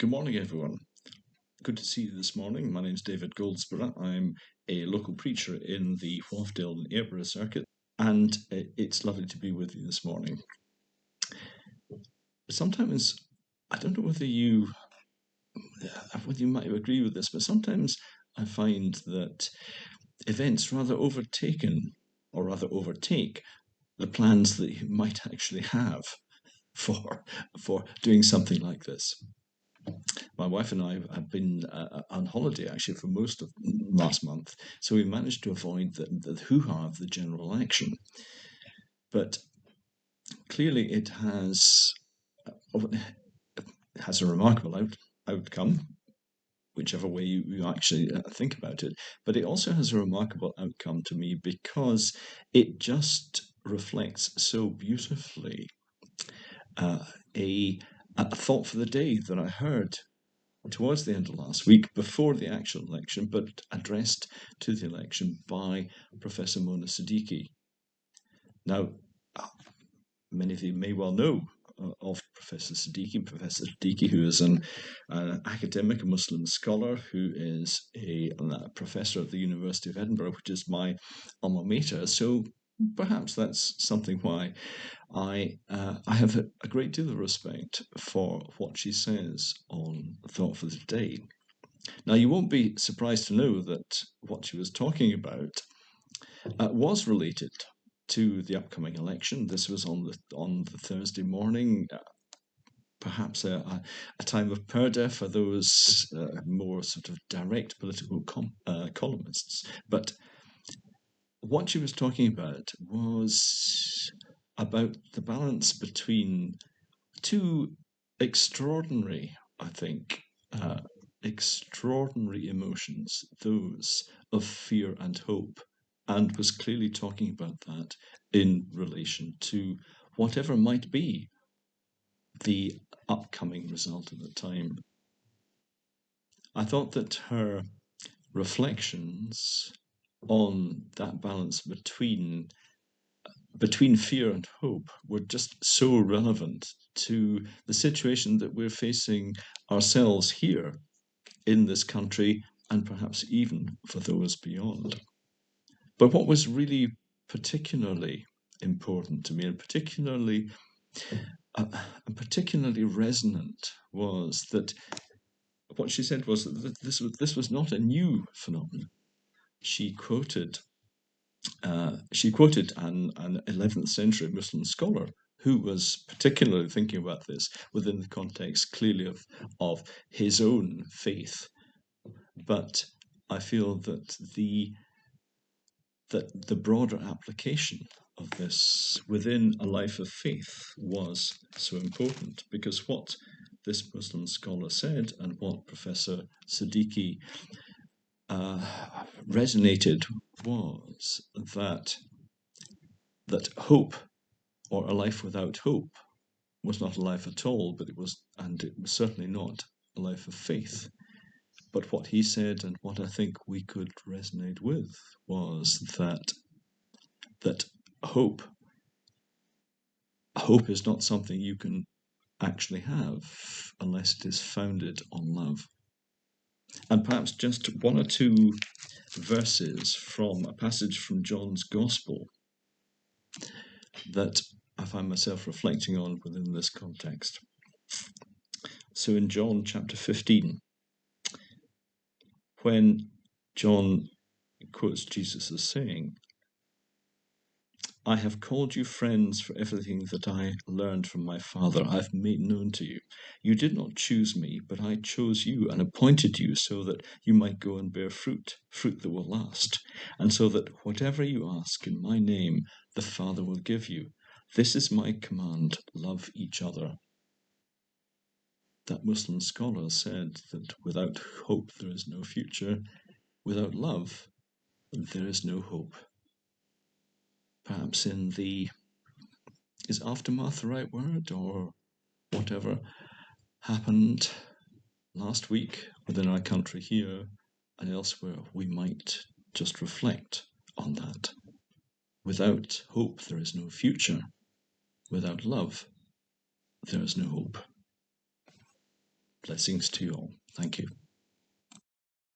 Good morning, everyone. Good to see you this morning. My name's David Gouldesbrough. I'm a local preacher in the Wharfdale and Airborough circuit, and it's lovely to be with you this morning. Sometimes, I don't know whether you might agree with this, but sometimes I find that events rather overtake the plans that you might actually have for doing something like this. My wife and I have been on holiday actually for most of last month, so we managed to avoid the hoo-ha of the general election. But clearly it has a remarkable outcome, whichever way you actually think about it. But it also has a remarkable outcome to me because it just reflects so beautifully a thought for the day that I heard towards the end of last week, before the actual election, but addressed to the election by Professor Mona Siddiqui. Now, many of you may well know of Professor Siddiqui, who is an academic, a Muslim scholar, who is a professor at the University of Edinburgh, which is my alma mater. So perhaps that's something why I have a great deal of respect for what she says on Thought for the Day. Now, you won't be surprised to know that what she was talking about was related to the upcoming election. This was on the Thursday morning, perhaps a time of purdah for those more sort of direct political columnists. But what she was talking about was about the balance between two extraordinary, I think, extraordinary emotions, those of fear and hope, and was clearly talking about that in relation to whatever might be the upcoming result at the time. I thought that her reflections on that balance between fear and hope were just so relevant to the situation that we're facing ourselves here in this country, and perhaps even for those beyond. But what was really particularly important to me, and particularly resonant, was that what she said was that this was not a new phenomenon. She quoted an 11th century Muslim scholar who was particularly thinking about this within the context clearly of his own faith. But I feel that the broader application of this within a life of faith was so important, because what this Muslim scholar said and what Professor Siddiqui resonated was that hope, or a life without hope, was not a life at all, but it was certainly not a life of faith. But what he said, and what I think we could resonate with, was that hope is not something you can actually have unless it is founded on love. And perhaps just one or two verses from a passage from John's Gospel that I find myself reflecting on within this context. So in John chapter 15, when John quotes Jesus as saying, "I have called you friends, for everything that I learned from my Father I've made known to you. You did not choose me, but I chose you and appointed you so that you might go and bear fruit that will last, and so that whatever you ask in my name, the Father will give you. This is my command, love each other." That Muslim scholar said that without hope there is no future, without love there is no hope. Perhaps is aftermath the right word, or whatever happened last week within our country here and elsewhere, we might just reflect on that. Without hope, there is no future. Without love, there is no hope. Blessings to you all. Thank you.